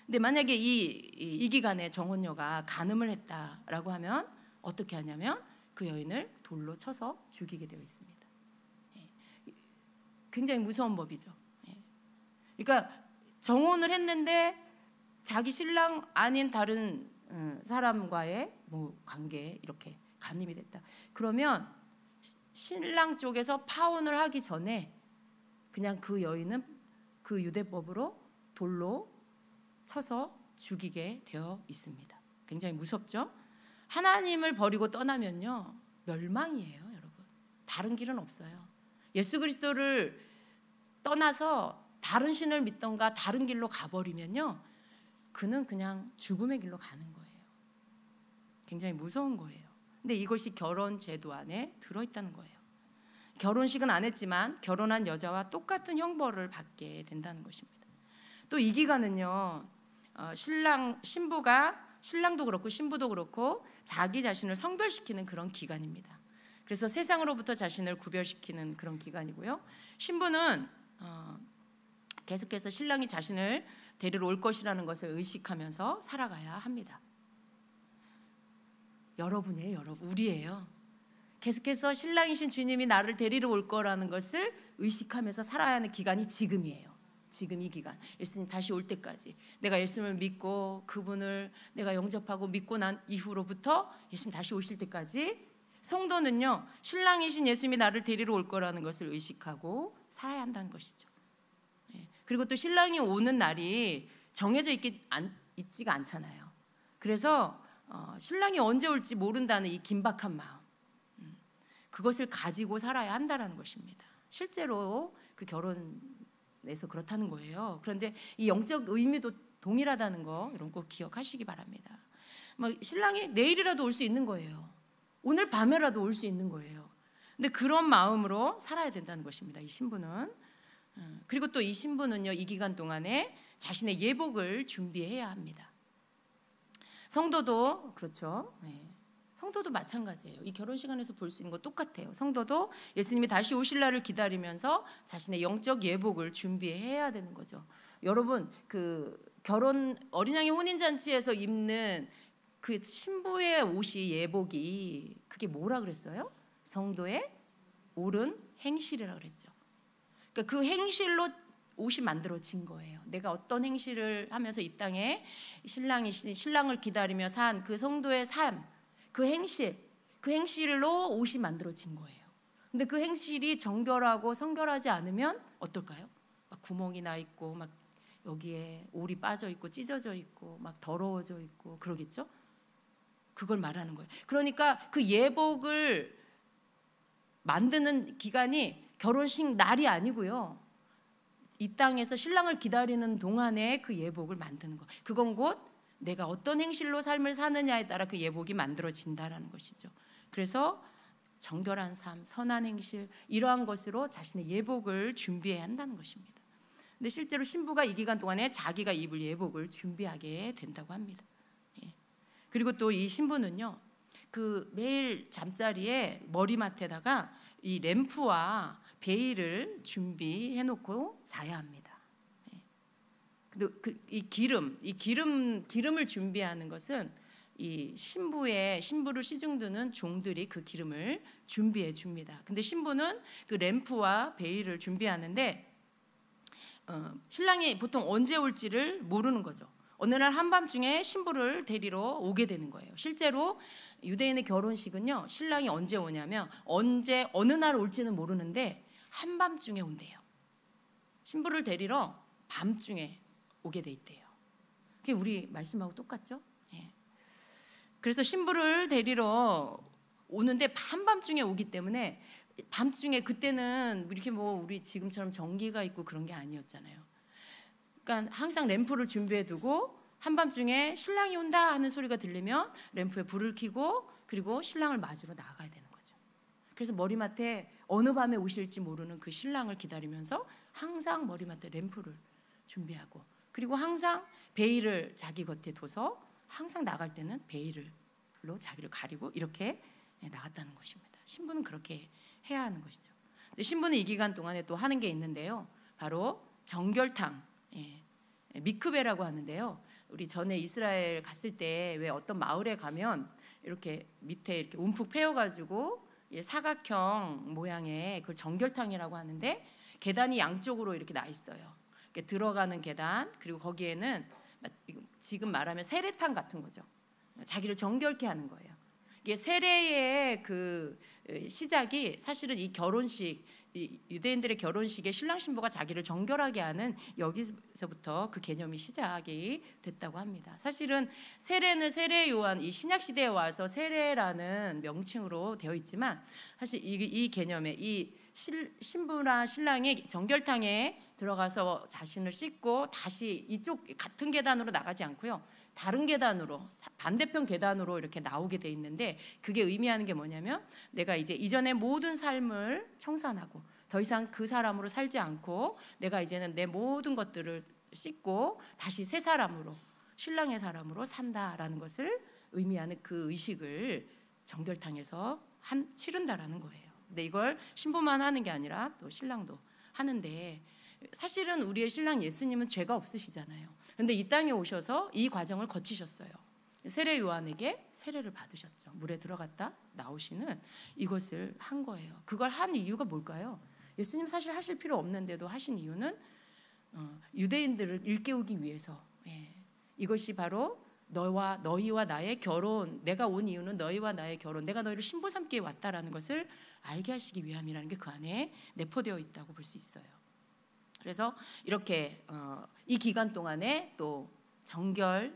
근데 만약에 이 기간에 정혼녀가 간음을 했다라고 하면 어떻게 하냐면 그 여인을 돌로 쳐서 죽이게 되어 있습니다. 굉장히 무서운 법이죠. 그러니까 정혼을 했는데 자기 신랑 아닌 다른 사람과의 뭐 관계에 이렇게 간음이 됐다. 그러면 신랑 쪽에서 파혼을 하기 전에 그냥 그 여인은 그 유대법으로 돌로 쳐서 죽이게 되어 있습니다. 굉장히 무섭죠? 하나님을 버리고 떠나면요 멸망이에요, 여러분. 다른 길은 없어요. 예수 그리스도를 떠나서 다른 신을 믿던가 다른 길로 가버리면요 그는 그냥 죽음의 길로 가는 거예요. 굉장히 무서운 거예요. 근데 이것이 결혼 제도 안에 들어있다는 거예요. 결혼식은 안 했지만 결혼한 여자와 똑같은 형벌을 받게 된다는 것입니다. 또 이 기간은요 신랑도 그렇고 신부도 그렇고 자기 자신을 성별시키는 그런 기간입니다. 그래서 세상으로부터 자신을 구별시키는 그런 기간이고요. 신부는 계속해서 신랑이 자신을 데리러 올 것이라는 것을 의식하면서 살아가야 합니다. 여러분이에요, 여러분. 우리예요. 계속해서 신랑이신 주님이 나를 데리러 올 거라는 것을 의식하면서 살아야 하는 기간이 지금이에요. 지금 이 기간, 예수님 다시 올 때까지 내가 예수님을 믿고 그분을 내가 영접하고 믿고 난 이후로부터 예수님 다시 오실 때까지 성도는요 신랑이신 예수님이 나를 데리러 올 거라는 것을 의식하고 살아야 한다는 것이죠. 그리고 또 신랑이 오는 날이 정해져 있지가 않잖아요. 그래서 신랑이 언제 올지 모른다는 이 긴박한 마음, 그것을 가지고 살아야 한다는 것입니다. 실제로 그 결혼에서 그렇다는 거예요. 그런데 이 영적 의미도 동일하다는 거 이런 거 기억하시기 바랍니다. 신랑이 내일이라도 올 수 있는 거예요. 오늘 밤에라도 올 수 있는 거예요. 근데 그런 마음으로 살아야 된다는 것입니다, 이 신부는. 그리고 또 이 신부는요 이 기간 동안에 자신의 예복을 준비해야 합니다. 성도도 그렇죠. 성도도 마찬가지예요. 이 결혼 시간에서 볼 수 있는 거 똑같아요. 성도도 예수님이 다시 오실 날을 기다리면서 자신의 영적 예복을 준비해야 되는 거죠. 여러분 그 어린양의 혼인잔치에서 입는 그 신부의 옷이 예복이 그게 뭐라 그랬어요? 성도의 옳은 행실이라 그랬죠. 그러니까 그 행실로 옷이 만들어진 거예요. 내가 어떤 행실을 하면서 이 땅에 신랑을 기다리며 산 그 성도의 삶, 그 행실로 옷이 만들어진 거예요. 근데 그 행실이 정결하고 성결하지 않으면 어떨까요? 막 구멍이 나 있고 막 여기에 올이 빠져 있고 찢어져 있고 막 더러워져 있고 그러겠죠? 그걸 말하는 거예요. 그러니까 그 예복을 만드는 기간이 결혼식 날이 아니고요. 이 땅에서 신랑을 기다리는 동안에 그 예복을 만드는 거. 그건 곧 내가 어떤 행실로 삶을 사느냐에 따라 그 예복이 만들어진다라는 것이죠. 그래서 정결한 삶, 선한 행실 이러한 것으로 자신의 예복을 준비해야 한다는 것입니다. 근데 실제로 신부가 이 기간 동안에 자기가 입을 예복을 준비하게 된다고 합니다. 그리고 또 이 신부는요, 그 매일 잠자리에 머리맡에다가 이 램프와 베일을 준비해 놓고 자야 합니다. 근데 이 기름을 준비하는 것은 이 신부를 시중드는 종들이 그 기름을 준비해 줍니다. 근데 신부는 그 램프와 베일을 준비하는데 신랑이 보통 언제 올지를 모르는 거죠. 어느 날 한밤중에 신부를 데리러 오게 되는 거예요. 실제로 유대인의 결혼식은요, 신랑이 언제 오냐면 어느 날 올지는 모르는데 한밤중에 온대요. 신부를 데리러 밤중에 오게 돼 있대요. 그게 우리 말씀하고 똑같죠? 그래서 신부를 데리러 오는데 한밤중에 오기 때문에 밤중에 그때는 이렇게 우리 지금처럼 전기가 있고 그런 게 아니었잖아요. 그러니까 항상 램프를 준비해 두고 한밤중에 신랑이 온다 하는 소리가 들리면 램프에 불을 켜고 그리고 신랑을 맞으러 나가야 되는 거죠. 그래서 머리맡에 어느 밤에 오실지 모르는 그 신랑을 기다리면서 항상 머리맡에 램프를 준비하고 그리고 항상 베일을 자기 겉에 둬서 항상 나갈 때는 베일로 자기를 가리고 이렇게 나갔다는 것입니다. 신부는 그렇게 해야 하는 것이죠. 근데 신부는 이 기간 동안에 또 하는 게 있는데요. 바로 정결탕, 미크베라고 하는데요. 우리 전에 이스라엘 갔을 때 왜 어떤 마을에 가면 이렇게 밑에 이렇게 움푹 패여가지고 사각형 모양의 그걸 정결탕이라고 하는데 계단이 양쪽으로 이렇게 나 있어요. 이렇게 들어가는 계단 그리고 거기에는 지금 말하면 세례탕 같은 거죠. 자기를 정결케 하는 거예요. 이게 세례의 그 시작이 사실은 이 결혼식, 이 유대인들의 결혼식에 신랑 신부가 자기를 정결하게 하는 여기서부터 그 개념이 시작이 됐다고 합니다. 사실은 세례는 세례 요한 이 신약 시대에 와서 세례라는 명칭으로 되어 있지만 사실 이 개념에 이 신부나 신랑이 정결탕에 들어가서 자신을 씻고 다시 이쪽 같은 계단으로 나가지 않고요. 다른 계단으로 반대편 계단으로 이렇게 나오게 돼 있는데 그게 의미하는 게 뭐냐면 내가 이제 이전의 모든 삶을 청산하고 더 이상 그 사람으로 살지 않고 내가 이제는 내 모든 것들을 씻고 다시 새 사람으로 신랑의 사람으로 산다라는 것을 의미하는 그 의식을 정결탕에서 치른다라는 거예요. 근데 이걸 신부만 하는 게 아니라 또 신랑도 하는데 사실은 우리의 신랑 예수님은 죄가 없으시잖아요. 그런데 이 땅에 오셔서 이 과정을 거치셨어요. 세례 요한에게 세례를 받으셨죠. 물에 들어갔다 나오시는 이것을 한 거예요. 그걸 한 이유가 뭘까요? 예수님 사실 하실 필요 없는데도 하신 이유는 유대인들을 일깨우기 위해서. 이것이 바로 너희와 나의 결혼, 내가 온 이유는 너희와 나의 결혼, 내가 너희를 신부 삼기에 왔다라는 것을 알게 하시기 위함이라는 게 그 안에 내포되어 있다고 볼 수 있어요. 그래서 이렇게 이 기간 동안에 또 정결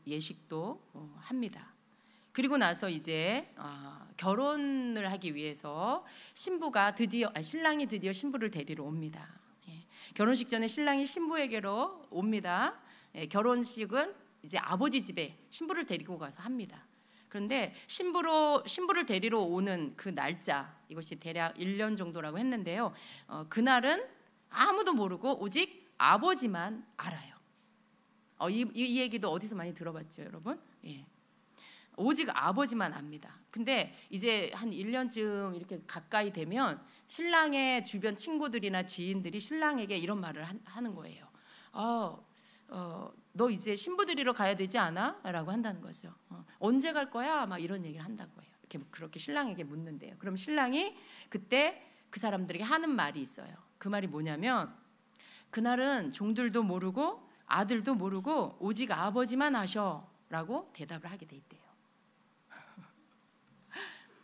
예식도 합니다. 그리고 나서 이제 결혼을 하기 위해서 신랑이 드디어 신부를 데리러 옵니다. 결혼식 전에 신랑이 신부에게로 옵니다. 결혼식은 이제 아버지 집에 신부를 데리고 가서 합니다. 그런데 신부를 데리러 오는 그 날짜, 이것이 대략 1년 정도라고 했는데요. 그날은 아무도 모르고 오직 아버지만 알아요. 이 얘기도 어디서 많이 들어봤죠, 여러분? 오직 아버지만 압니다. 근데 이제 한 1년쯤 이렇게 가까이 되면 신랑의 주변 친구들이나 지인들이 신랑에게 이런 말을 하는 거예요. 너 이제 신부 드리러 가야 되지 않아? 라고 한다는 거죠. 언제 갈 거야? 막 이런 얘기를 한다고 해요. 그렇게 신랑에게 묻는데요. 그럼 신랑이 그때 그 사람들에게 하는 말이 있어요. 그 말이 뭐냐면 그날은 종들도 모르고 아들도 모르고 오직 아버지만 아셔 라고 대답을 하게 돼 있대요.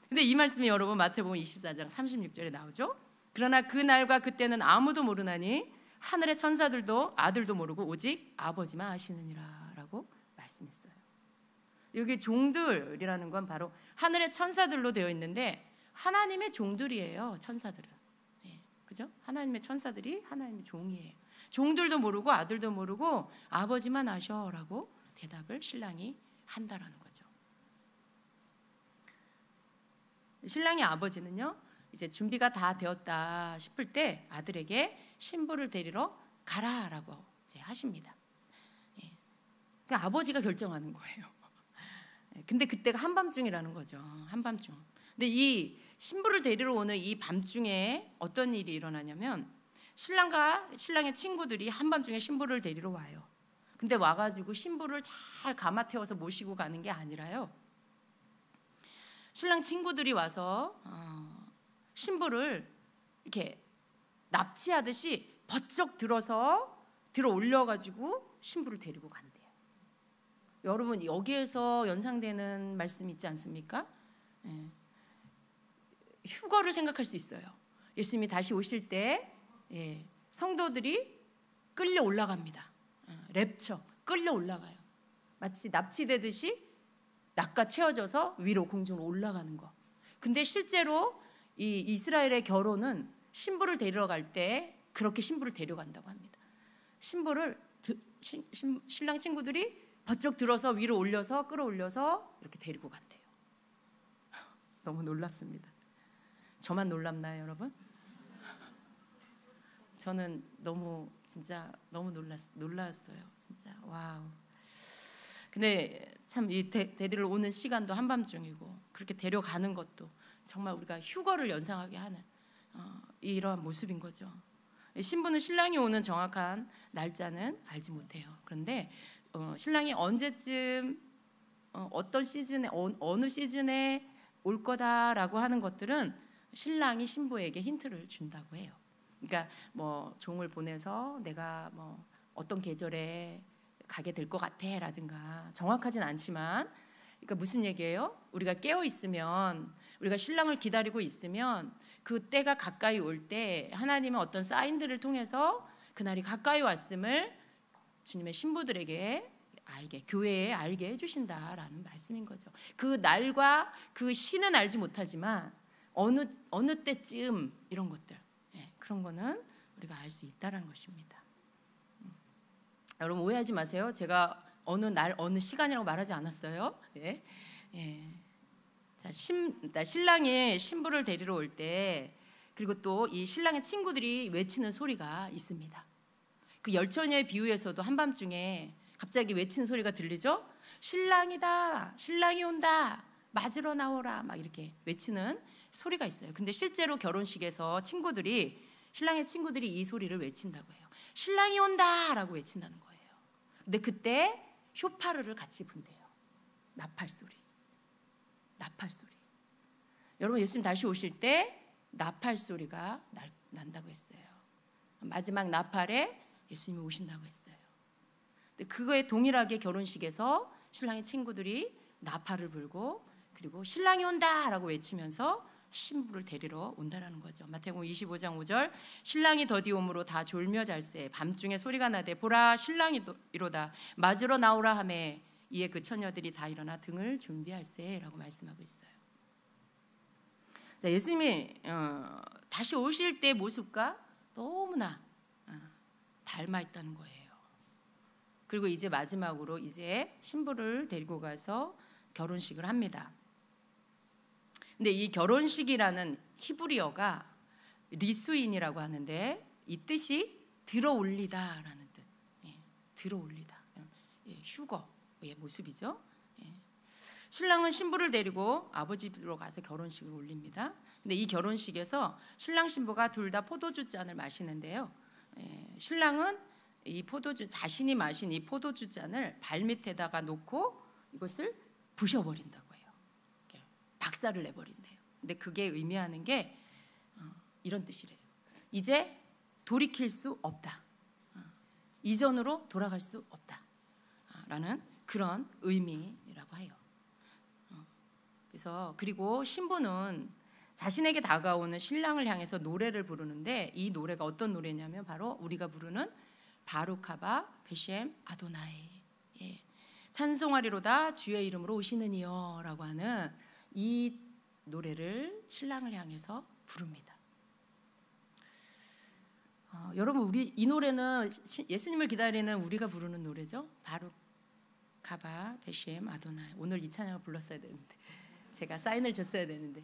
근데 이 말씀이 여러분 마태복음 24장 36절에 나오죠. 그러나 그날과 그때는 아무도 모르나니 하늘의 천사들도 아들도 모르고 오직 아버지만 아시느니라 라고 말씀했어요. 여기 종들이라는 건 바로 하늘의 천사들로 되어 있는데 하나님의 종들이에요. 천사들은. 그죠? 하나님의 천사들이 하나님의 종이에요. 종들도 모르고 아들도 모르고 아버지만 아셔라고 대답을 신랑이 한다라는 거죠. 신랑의 아버지는요, 이제 준비가 다 되었다 싶을 때 아들에게 신부를 데리러 가라라고 이제 하십니다. 그러니까 아버지가 결정하는 거예요. 근데 그때가 한밤중이라는 거죠. 한밤중. 근데 이 신부를 데리러 오는 이 밤중에 어떤 일이 일어나냐면 신랑의 친구들이 한밤중에 신부를 데리러 와요. 근데 와가지고 신부를 잘 가마 태워서 모시고 가는 게 아니라요. 신랑 친구들이 와서 신부를 이렇게 납치하듯이 버쩍 들어 올려가지고 신부를 데리고 간대요. 여러분 여기에서 연상되는 말씀이 있지 않습니까? 휴거를 생각할 수 있어요. 예수님이 다시 오실 때 성도들이 끌려 올라갑니다. 랩처, 끌려 올라가요. 마치 납치되듯이 낚아채워져서 위로 공중으로 올라가는 거. 근데 실제로 이 이스라엘의 결혼은 신부를 데리러 갈 때 그렇게 신부를 데려간다고 합니다. 신부를 신랑 친구들이 버쩍 들어서 위로 올려서 끌어올려서 이렇게 데리고 간대요. 너무 놀랍습니다. 저만 놀랍나요, 여러분? 저는 진짜 너무 놀랐어요. 진짜 와우. 근데 참 이 데리러 오는 시간도 한밤중이고 그렇게 데려가는 것도 정말 우리가 휴거를 연상하게 하는 이러한 모습인 거죠. 신부는 신랑이 오는 정확한 날짜는 알지 못해요. 그런데 신랑이 언제쯤 어떤 시즌에 어느 시즌에 올 거다라고 하는 것들은 신랑이 신부에게 힌트를 준다고 해요. 그러니까 뭐 종을 보내서 내가 뭐 어떤 계절에 가게 될 것 같아라든가 정확하진 않지만, 그러니까 무슨 얘기예요? 우리가 깨어 있으면, 우리가 신랑을 기다리고 있으면 그 때가 가까이 올 때 하나님은 어떤 사인들을 통해서 그날이 가까이 왔음을 주님의 신부들에게 알게, 교회에 알게 해주신다라는 말씀인 거죠. 그 날과 그 시는 알지 못하지만 어느 때쯤 이런 것들, 그런 거는 우리가 알 수 있다는 것입니다. 여러분 오해하지 마세요. 제가 어느 날 어느 시간이라고 말하지 않았어요. 자, 신랑이 신부를 데리러 올 때, 그리고 또 이 신랑의 친구들이 외치는 소리가 있습니다. 그 열처녀의 비유에서도 한밤중에 갑자기 외치는 소리가 들리죠. 신랑이다, 신랑이 온다, 맞으러 나오라, 막 이렇게 외치는 소리가 있어요. 근데 실제로 결혼식에서 신랑의 친구들이 이 소리를 외친다고 해요. 신랑이 온다라고 외친다는 거예요. 근데 그때 쇼파르를 같이 분대요. 나팔 소리. 여러분 예수님 다시 오실 때 나팔 소리가 난다고 했어요. 마지막 나팔에 예수님이 오신다고 했어요. 근데 그거에 동일하게 결혼식에서 신랑의 친구들이 나팔을 불고 그리고 신랑이 온다라고 외치면서 신부를 데리러 온다라는 거죠. 마태복음 25장 5절, 신랑이 더디옴으로 다 졸며 잘세 밤중에 소리가 나되 보라 신랑이 이로다 맞으러 나오라 하매 이에 그 처녀들이 다 일어나 등을 준비할세라고 말씀하고 있어요. 자, 예수님이 다시 오실 때 모습과 너무나 닮아 있다는 거예요. 그리고 이제 마지막으로 이제 신부를 데리고 가서 결혼식을 합니다. 근데 이 결혼식이라는 히브리어가 리수인이라고 하는데 이 뜻이 들어올리다라는 뜻. 들어올리다. 휴거의 모습이죠. 신랑은 신부를 데리고 아버지 집으로 가서 결혼식을 올립니다. 근데 이 결혼식에서 신랑 신부가 둘 다 포도주 잔을 마시는데요. 신랑은 이 자신이 마신 이 포도주 잔을 발밑에다가 놓고 이것을 부셔버린다고 해요. 박살을 내버린대요. 근데 그게 의미하는 게 이런 뜻이래요. 이제 돌이킬 수 없다. 이전으로 돌아갈 수 없다. 라는 그런 의미라고 해요. 그리고 신부는 자신에게 다가오는 신랑을 향해서 노래를 부르는데 이 노래가 어떤 노래냐면 바로 우리가 부르는 바룩하바 베셈 아도나이, 찬송하리로다 주의 이름으로 오시는 이여라고 하는 이 노래를 신랑을 향해서 부릅니다. 여러분 이 노래는 예수님을 기다리는 우리가 부르는 노래죠. 바룩하바 베셈 아도나이. 오늘 이 찬양을 불렀어야 되는데 제가 사인을 줬어야 되는데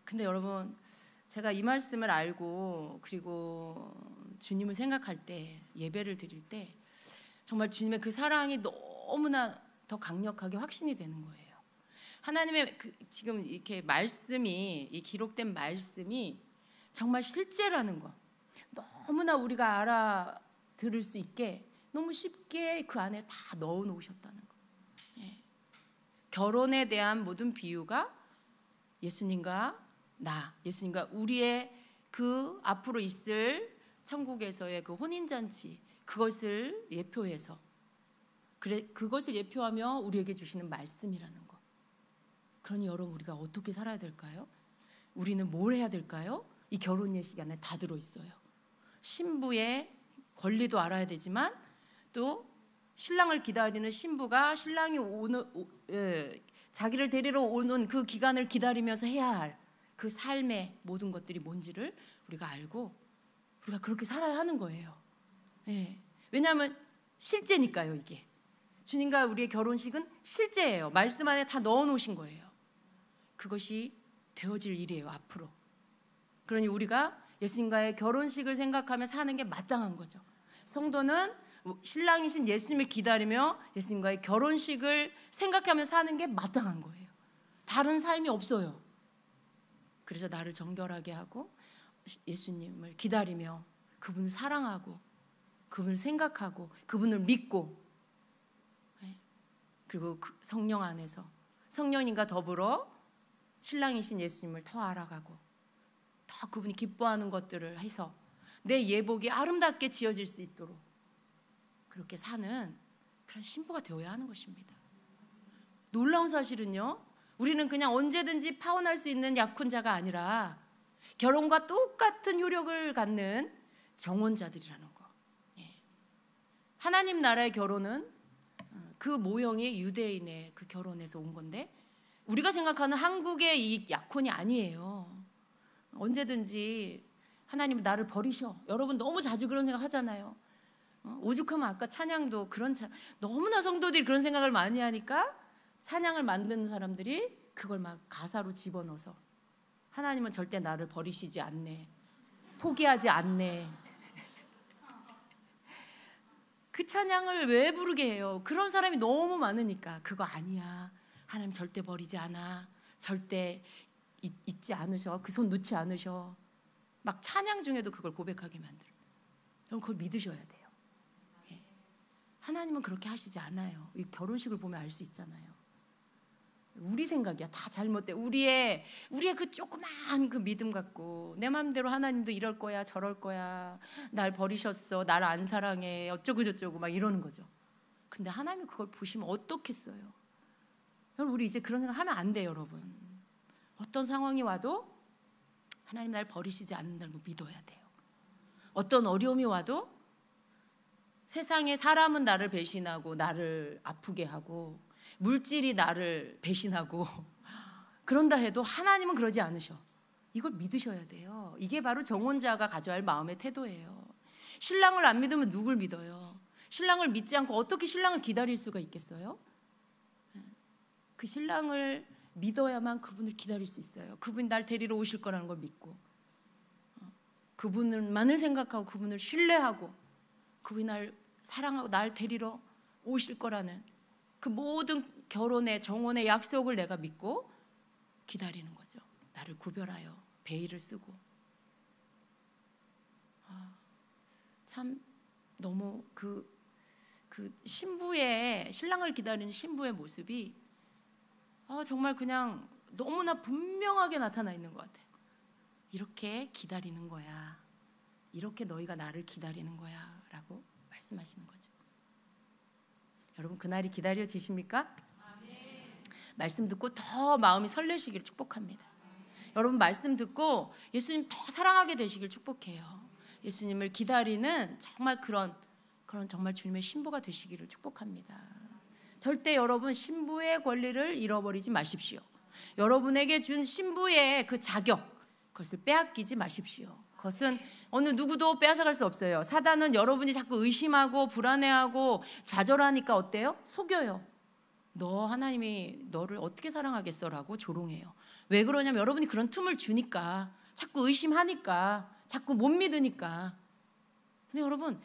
근데 여러분 제가 이 말씀을 알고 그리고 주님을 생각할 때, 예배를 드릴 때 정말 주님의 그 사랑이 너무나 더 강력하게 확신이 되는 거예요. 하나님의 지금 이렇게 이 기록된 말씀이 정말 실제라는 거 너무나 우리가 알아들을 수 있게 너무 쉽게 그 안에 다 넣어 놓으셨다는 거. 결혼에 대한 모든 비유가 예수님과 예수님과 우리의 그 앞으로 있을 천국에서의 그 혼인잔치, 그것을 예표해서 그것을 예표하며 우리에게 주시는 말씀이라는 거. 그러니 여러분 우리가 어떻게 살아야 될까요? 우리는 뭘 해야 될까요? 이 결혼 예식 안에 다 들어있어요. 신부의 권리도 알아야 되지만 또 신랑을 기다리는 신부가 신랑이 자기를 데리러 오는 그 기간을 기다리면서 해야 할 그 삶의 모든 것들이 뭔지를 우리가 알고 우리가 그렇게 살아야 하는 거예요. 왜냐하면 실제니까요. 이게 주님과 우리의 결혼식은 실제예요. 말씀 안에 다 넣어놓으신 거예요. 그것이 되어질 일이에요, 앞으로. 그러니 우리가 예수님과의 결혼식을 생각하며 사는 게 마땅한 거죠. 성도는 신랑이신 예수님을 기다리며 예수님과의 결혼식을 생각하며 사는 게 마땅한 거예요. 다른 삶이 없어요. 그래서 나를 정결하게 하고 예수님을 기다리며 그분을 사랑하고 그분을 생각하고 그분을 믿고, 그리고 그 성령 안에서 성령님과 더불어 신랑이신 예수님을 더 알아가고 더 그분이 기뻐하는 것들을 해서 내 예복이 아름답게 지어질 수 있도록 그렇게 사는 그런 신부가 되어야 하는 것입니다. 놀라운 사실은요, 우리는 그냥 언제든지 파혼할 수 있는 약혼자가 아니라 결혼과 똑같은 효력을 갖는 정혼자들이라는 거. 하나님 나라의 결혼은 그 모형이 유대인의 그 결혼에서 온 건데, 우리가 생각하는 한국의 이 약혼이 아니에요. 언제든지 하나님은 나를 버리셔. 여러분 너무 자주 그런 생각 하잖아요. 오죽하면 아까 찬양도 너무나 성도들이 그런 생각을 많이 하니까 찬양을 만드는 사람들이 그걸 막 가사로 집어넣어서 하나님은 절대 나를 버리시지 않네, 포기하지 않네. 그 찬양을 왜 부르게 해요? 그런 사람이 너무 많으니까. 그거 아니야, 하나님 절대 버리지 않아, 절대 잊지 않으셔, 그 손 놓지 않으셔. 막 찬양 중에도 그걸 고백하게 만들어요. 여러분 그걸 믿으셔야 돼요. 하나님은 그렇게 하시지 않아요. 이 결혼식을 보면 알 수 있잖아요. 우리 생각이야, 다 잘못돼. 우리의 그 조그만 그 믿음 갖고 내 마음대로 하나님도 이럴 거야 저럴 거야, 날 버리셨어, 날 안 사랑해, 어쩌고 저쩌고 막 이러는 거죠. 근데 하나님이 그걸 보시면 어떻겠어요? 여러분 우리 이제 그런 생각 하면 안 돼요. 여러분 어떤 상황이 와도 하나님 날 버리시지 않는다는 걸 믿어야 돼요. 어떤 어려움이 와도 세상에 사람은 나를 배신하고 나를 아프게 하고 물질이 나를 배신하고 그런다 해도 하나님은 그러지 않으셔. 이걸 믿으셔야 돼요. 이게 바로 정혼자가 가져야 할 마음의 태도예요. 신랑을 안 믿으면 누굴 믿어요? 신랑을 믿지 않고 어떻게 신랑을 기다릴 수가 있겠어요? 그 신랑을 믿어야만 그분을 기다릴 수 있어요. 그분이 날 데리러 오실 거라는 걸 믿고, 그분만을 생각하고 그분을 신뢰하고 그분이 날 사랑하고 날 데리러 오실 거라는 그 모든 결혼의 정혼의 약속을 내가 믿고 기다리는 거죠. 나를 구별하여 베일을 쓰고. 참 너무 그 신부의, 신랑을 기다리는 신부의 모습이 정말 그냥 너무나 분명하게 나타나 있는 것 같아요. 이렇게 기다리는 거야, 이렇게 너희가 나를 기다리는 거야 라고 말씀하시는 거죠. 여러분 그날이 기다려지십니까? 말씀 듣고 더 마음이 설레시길 축복합니다. 여러분 말씀 듣고 예수님 더 사랑하게 되시길 축복해요. 예수님을 기다리는 정말 그런 정말 주님의 신부가 되시기를 축복합니다. 절대 여러분 신부의 권리를 잃어버리지 마십시오. 여러분에게 준 신부의 그 자격, 그것을 빼앗기지 마십시오. 그것은 어느 누구도 빼앗아갈 수 없어요. 사단은 여러분이 자꾸 의심하고 불안해하고 좌절하니까 어때요? 속여요. 너 하나님이 너를 어떻게 사랑하겠어라고 조롱해요. 왜 그러냐면 여러분이 그런 틈을 주니까, 자꾸 의심하니까, 자꾸 못 믿으니까. 근데 여러분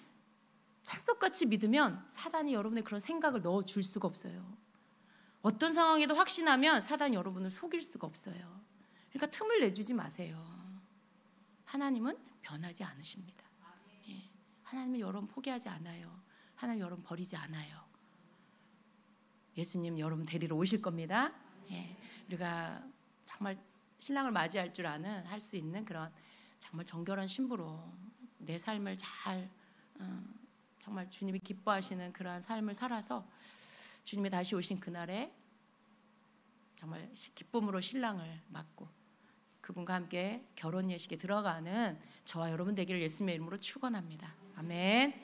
찰석같이 믿으면 사단이 여러분의 그런 생각을 넣어줄 수가 없어요. 어떤 상황에도 확신하면 사단이 여러분을 속일 수가 없어요. 그러니까 틈을 내주지 마세요. 하나님은 변하지 않으십니다. 하나님은 여러분 포기하지 않아요. 하나님 여러분 버리지 않아요. 예수님 여러분 데리러 오실 겁니다. 우리가 정말 신랑을 맞이할 줄 아는, 할 수 있는 그런 정말 정결한 신부로 내 삶을 잘 정말 주님이 기뻐하시는 그러한 삶을 살아서 주님이 다시 오신 그날에 정말 기쁨으로 신랑을 맞고 그분과 함께 결혼 예식에 들어가는 저와 여러분 되기를 예수님의 이름으로 축원합니다. 아멘.